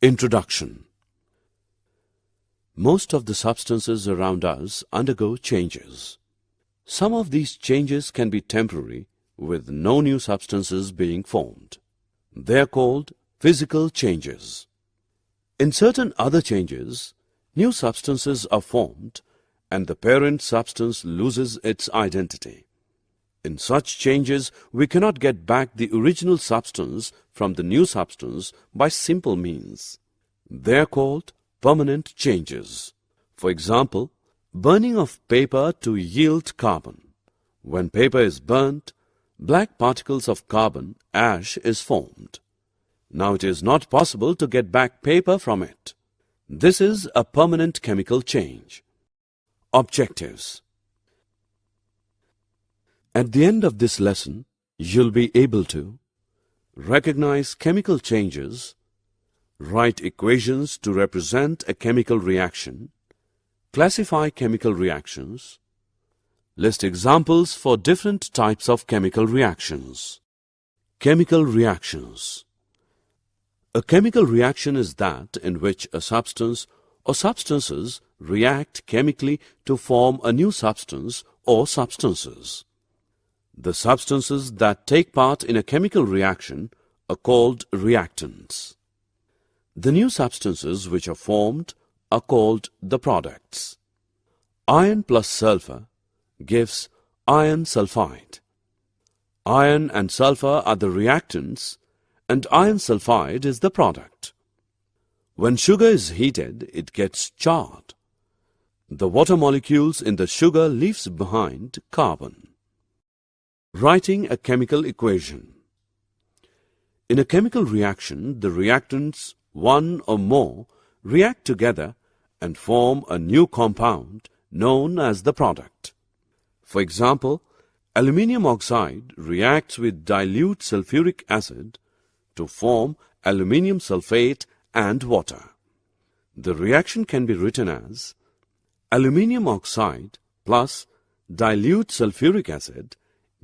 Introduction. Most of the substances around us undergo changes. Some of these changes can be temporary, with no new substances being formed. They are called physical changes. In certain other changes, new substances are formed and the parent substance loses its identity. In such changes, we cannot get back the original substance from the new substance by simple means. They are called permanent changes. For example, burning of paper to yield carbon. When paper is burnt, black particles of carbon ash is formed. Now it is not possible to get back paper from it. This is a permanent chemical change. Objectives. At the end of this lesson, you'll be able to recognize chemical changes, write equations to represent a chemical reaction, classify chemical reactions, list examples for different types of chemical reactions. Chemical reactions. A chemical reaction is that in which a substance or substances react chemically to form a new substance or substances. The substances that take part in a chemical reaction are called reactants. The new substances which are formed are called the products. Iron plus sulfur gives iron sulfide. Iron and sulfur are the reactants and iron sulfide is the product. When sugar is heated, it gets charred. The water molecules in the sugar leaves behind carbon. Writing a chemical equation. In a chemical reaction, the reactants, one or more, react together and form a new compound known as the product. For example, aluminium oxide reacts with dilute sulfuric acid to form aluminium sulfate and water. The reaction can be written as aluminium oxide plus dilute sulfuric acid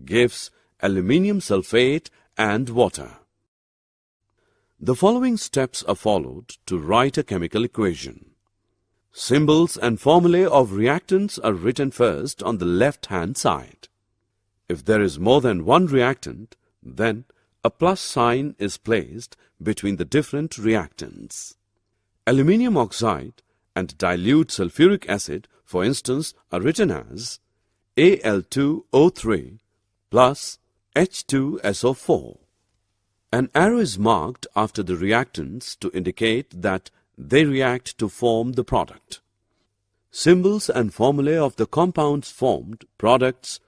gives aluminium sulfate and water. The following steps are followed to write a chemical equation. Symbols and formulae of reactants are written first on the left-hand side. If there is more than one reactant, then a plus sign is placed between the different reactants. Aluminium oxide and dilute sulfuric acid, for instance, are written as Al2O3 plus H2SO4. An arrow is marked after the reactants to indicate that they react to form the product. Symbols and formulae of the compounds formed, products,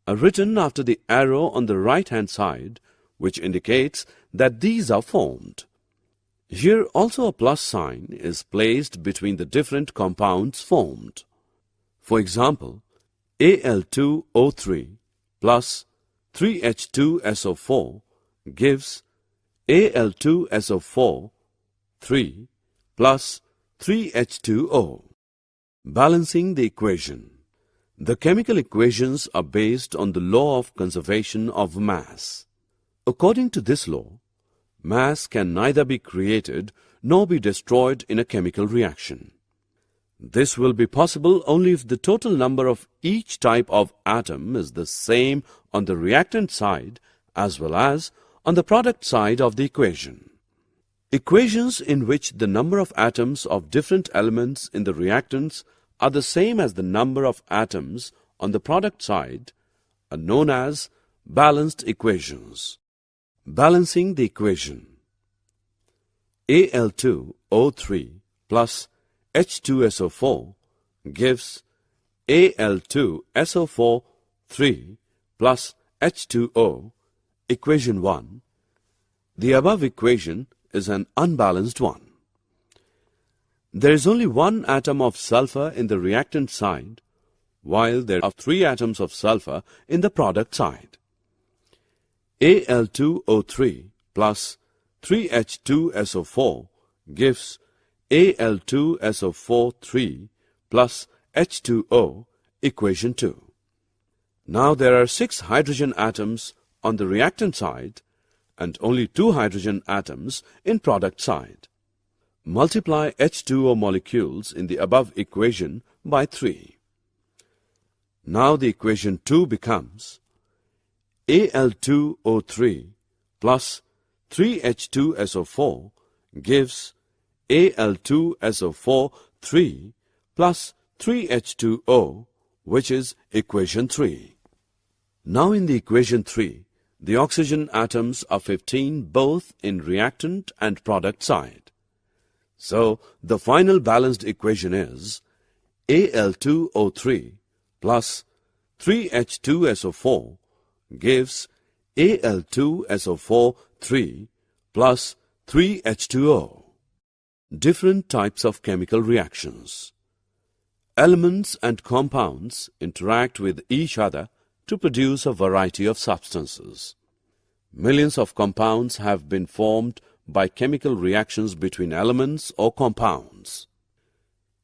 are written after the arrow on the right-hand side, which indicates that these are formed. Here also a plus sign is placed between the different compounds formed. For example, Al2O3 plus 3H2SO4 gives Al2SO4 3 plus 3H2O. Balancing the equation. The chemical equations are based on the law of conservation of mass. According to this law, mass can neither be created nor be destroyed in a chemical reaction. This will be possible only if the total number of each type of atom is the same on the reactant side as well as on the product side of the equation. Equations in which the number of atoms of different elements in the reactants are the same as the number of atoms on the product side are known as balanced equations. Balancing the equation. Al2O3 plus H2SO4 gives Al2SO4 3 plus H2O, equation 1. The above equation is an unbalanced one. There is only one atom of sulfur in the reactant side, while there are 3 atoms of sulfur in the product side. Al2O3 plus 3H2SO4 gives Al2SO4 3 plus H2O, equation 2. Now there are 6 hydrogen atoms on the reactant side and only 2 hydrogen atoms in product side. Multiply H2O molecules in the above equation by 3. Now the equation 2 becomes Al2O3 plus 3H2SO4 gives Al2SO4 3 plus 3H2O, which is equation 3. Now in the equation 3, the oxygen atoms are 15 both in reactant and product side. So the final balanced equation is Al2O3 plus 3H2SO4 gives Al2SO4 3 plus 3H2O. Different types of chemical reactions. Elements and compounds interact with each other to produce a variety of substances. Millions of compounds have been formed by chemical reactions between elements or compounds.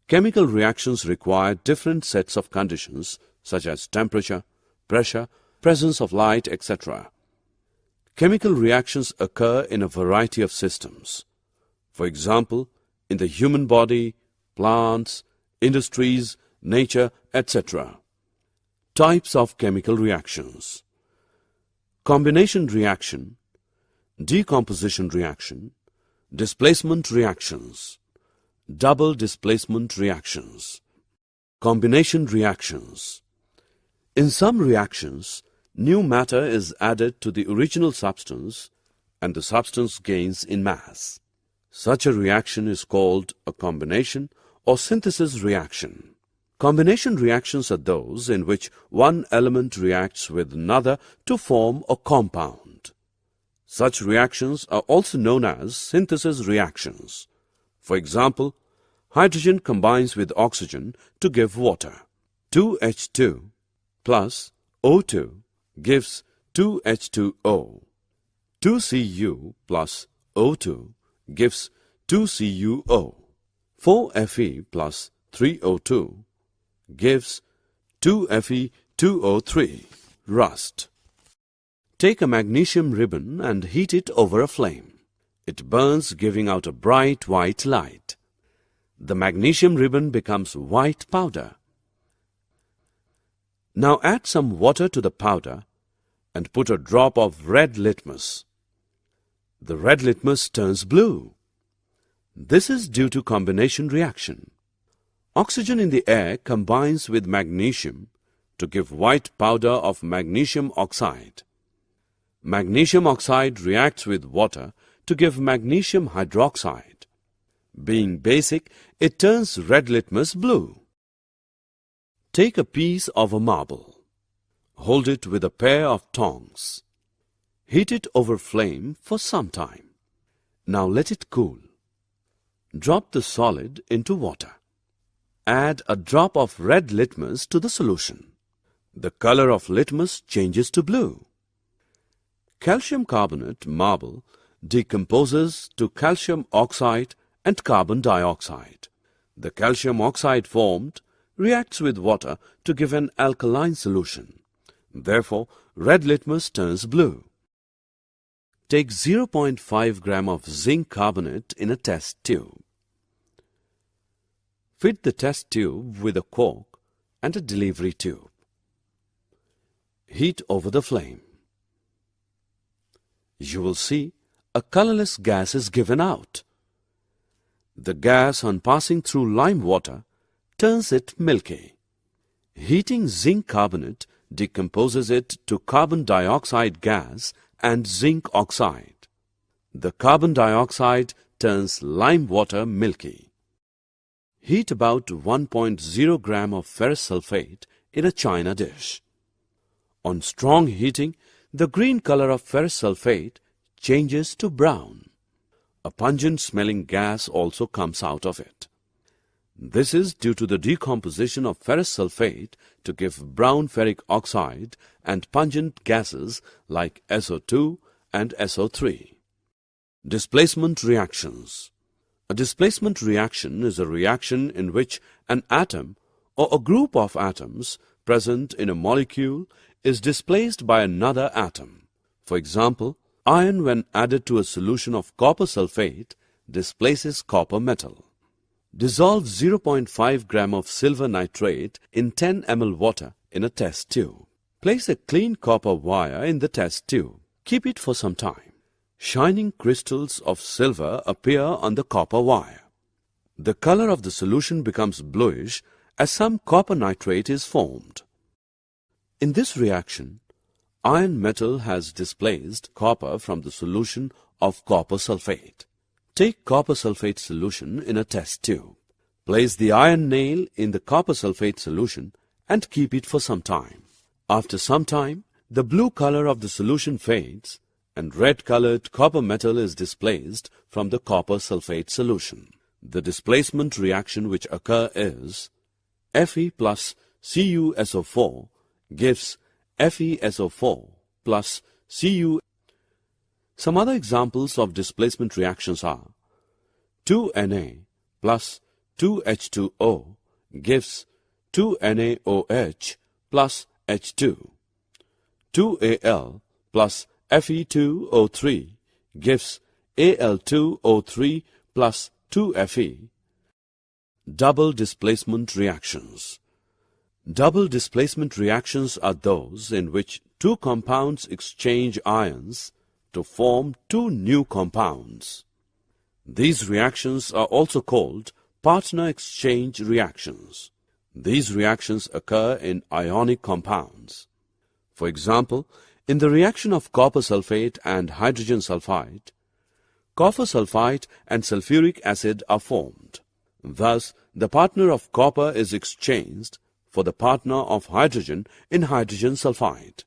Chemical reactions require different sets of conditions such as temperature, pressure, presence of light, etc. Chemical reactions occur in a variety of systems. For example, in the human body, plants, industries, nature, etc. Types of chemical reactions. Combination reaction, decomposition reaction, displacement reactions, double displacement reactions. Combination reactions. In some reactions, new matter is added to the original substance and the substance gains in mass. Such a reaction is called a combination or synthesis reaction. Combination reactions are those in which one element reacts with another to form a compound. Such reactions are also known as synthesis reactions. For example, hydrogen combines with oxygen to give water. 2H2 plus O2 gives 2H2O. 2Cu plus O2 gives 2CuO. 4Fe plus 3O2 gives 2Fe2O3. Rust. Take a magnesium ribbon and heat it over a flame. It burns, giving out a bright white light. The magnesium ribbon becomes white powder. Now add some water to the powder and put a drop of red litmus. The red litmus turns blue. This is due to combination reaction. Oxygen in the air combines with magnesium to give white powder of magnesium oxide. Magnesium oxide reacts with water to give magnesium hydroxide. Being basic, it turns red litmus blue. Take a piece of a marble. Hold it with a pair of tongs. Heat it over flame for some time. Now let it cool. Drop the solid into water. Add a drop of red litmus to the solution. The color of litmus changes to blue. Calcium carbonate marble decomposes to calcium oxide and carbon dioxide. The calcium oxide formed reacts with water to give an alkaline solution. Therefore, red litmus turns blue. Take 0.5 gram of zinc carbonate in a test tube. Fit the test tube with a cork and a delivery tube. Heat over the flame. You will see a colorless gas is given out. The gas, on passing through lime water, turns it milky. Heating zinc carbonate decomposes it to carbon dioxide gas and zinc oxide. The carbon dioxide turns lime water milky. Heat about 1.0 gram of ferrous sulfate in a china dish. On strong heating, the green color of ferrous sulfate changes to brown. A pungent-smelling gas also comes out of it. This is due to the decomposition of ferrous sulfate to give brown ferric oxide and pungent gases like SO2 and SO3. Displacement reactions. A displacement reaction is a reaction in which an atom or a group of atoms present in a molecule is displaced by another atom. For example, iron when added to a solution of copper sulfate displaces copper metal. Dissolve 0.5 gram of silver nitrate in 10 ml water in a test tube. Place a clean copper wire in the test tube. Keep it for some time. Shining crystals of silver appear on the copper wire. The color of the solution becomes bluish as some copper nitrate is formed. In this reaction, iron metal has displaced copper from the solution of copper sulfate. Take copper sulfate solution in a test tube. Place the iron nail in the copper sulfate solution and keep it for some time. After some time, the blue color of the solution fades and red-colored copper metal is displaced from the copper sulfate solution. The displacement reaction which occurs is Fe plus CuSO4 gives FeSO4 plus Cu. Some other examples of displacement reactions are 2Na plus 2H2O gives 2NaOH plus H2. 2Al plus Fe2O3 gives Al2O3 plus 2Fe. Double displacement reactions. Double displacement reactions are those in which two compounds exchange ions to form two new compounds. These reactions are also called partner exchange reactions. These reactions occur in ionic compounds. For example, in the reaction of copper sulfate and hydrogen sulfide, copper sulfite and sulfuric acid are formed. Thus, the partner of copper is exchanged for the partner of hydrogen in hydrogen sulfide.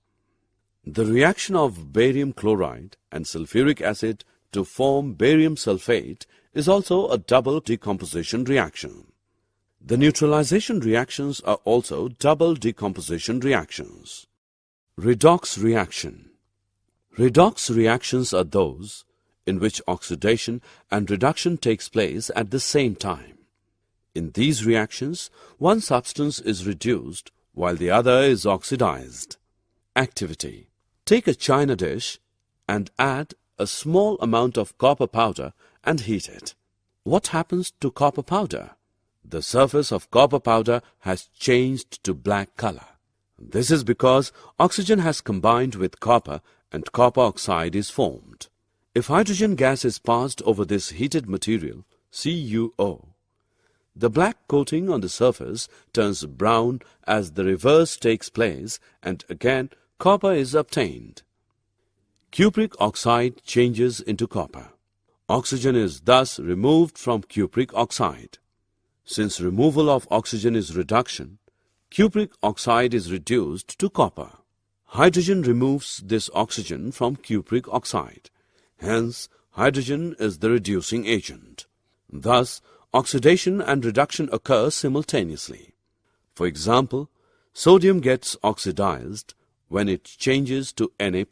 The reaction of barium chloride and sulfuric acid to form barium sulfate is also a double decomposition reaction. The neutralization reactions are also double decomposition reactions. Redox reaction. Redox reactions are those in which oxidation and reduction takes place at the same time. In these reactions, one substance is reduced while the other is oxidized. Activity. Take a china dish and add a small amount of copper powder and heat it. What happens to copper powder? The surface of copper powder has changed to black color. This is because oxygen has combined with copper and copper oxide is formed. If hydrogen gas is passed over this heated material, CuO, the black coating on the surface turns brown as the reverse takes place and again copper is obtained. Cupric oxide changes into copper. Oxygen is thus removed from cupric oxide. Since removal of oxygen is reduction, cupric oxide is reduced to copper. Hydrogen removes this oxygen from cupric oxide. Hence, hydrogen is the reducing agent. Thus, oxidation and reduction occur simultaneously. For example, sodium gets oxidized when it changes to Na+.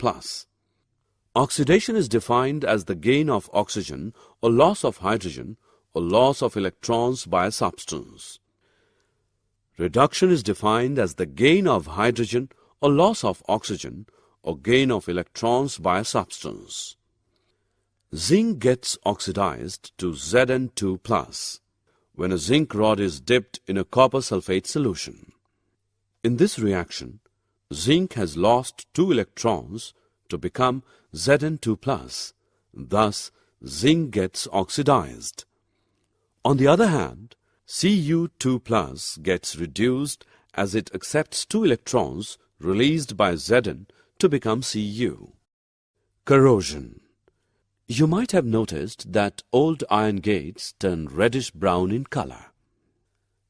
Oxidation is defined as the gain of oxygen or loss of hydrogen or loss of electrons by a substance. Reduction is defined as the gain of hydrogen or loss of oxygen or gain of electrons by a substance. Zinc gets oxidized to Zn2+ when a zinc rod is dipped in a copper sulfate solution. In this reaction, zinc has lost 2 electrons to become Zn2+. Thus, zinc gets oxidized. On the other hand, Cu2+ gets reduced as it accepts 2 electrons released by Zn to become Cu. Corrosion. You might have noticed that old iron gates turn reddish-brown in color.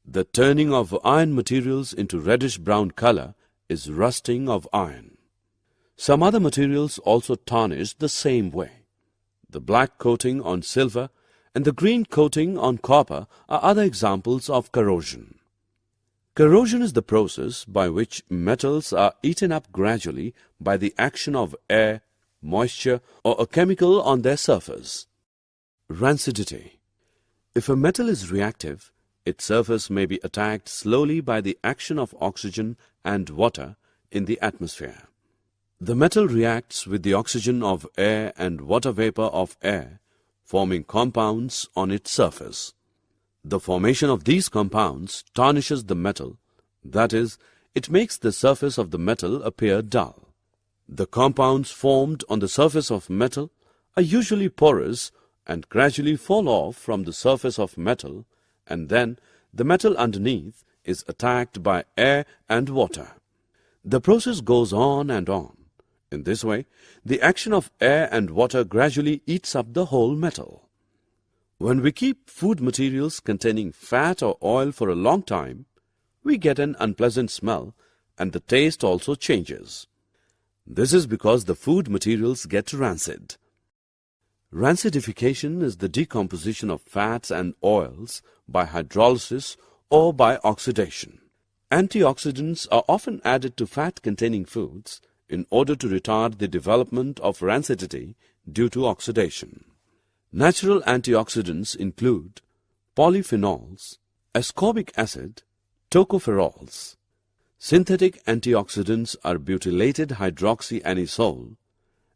The turning of iron materials into reddish-brown color is rusting of iron. Some other materials also tarnish the same way. The black coating on silver and the green coating on copper are other examples of corrosion. Corrosion is the process by which metals are eaten up gradually by the action of air, moisture, or a chemical on their surface. Rancidity. If a metal is reactive, its surface may be attacked slowly by the action of oxygen and water in the atmosphere. The metal reacts with the oxygen of air and water vapor of air, forming compounds on its surface. The formation of these compounds tarnishes the metal, that is, it makes the surface of the metal appear dull. The compounds formed on the surface of metal are usually porous and gradually fall off from the surface of metal, and then the metal underneath is attacked by air and water. The process goes on and on. In this way, the action of air and water gradually eats up the whole metal. When we keep food materials containing fat or oil for a long time, we get an unpleasant smell and the taste also changes. This is because the food materials get rancid. Rancidification is the decomposition of fats and oils by hydrolysis or by oxidation. Antioxidants are often added to fat-containing foods in order to retard the development of rancidity due to oxidation. Natural antioxidants include polyphenols, ascorbic acid, tocopherols. Synthetic antioxidants are butylated hydroxyanisole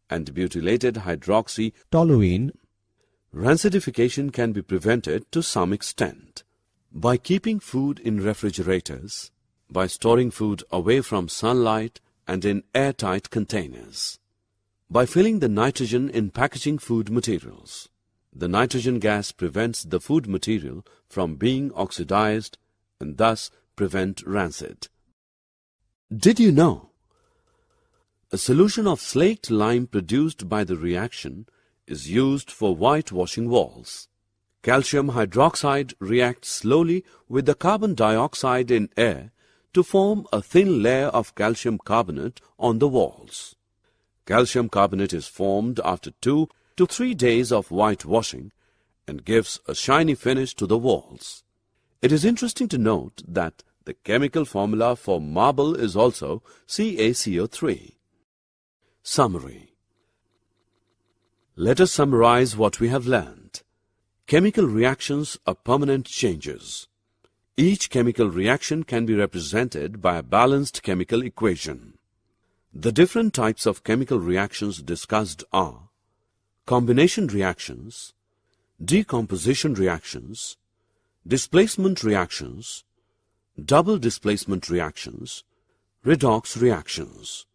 and butylated hydroxytoluene. Rancidification can be prevented to some extent by keeping food in refrigerators, by storing food away from sunlight and in airtight containers, by filling the nitrogen in packaging food materials. The nitrogen gas prevents the food material from being oxidized and thus prevent rancid. Did you know? A solution of slaked lime produced by the reaction is used for whitewashing walls. Calcium hydroxide reacts slowly with the carbon dioxide in air to form a thin layer of calcium carbonate on the walls. Calcium carbonate is formed after 2 to 3 days of whitewashing and gives a shiny finish to the walls. It is interesting to note that the chemical formula for marble is also CaCO3. Summary. Let us summarize what we have learned. Chemical reactions are permanent changes. Each chemical reaction can be represented by a balanced chemical equation. The different types of chemical reactions discussed are combination reactions, decomposition reactions, displacement reactions, double displacement reactions, redox reactions.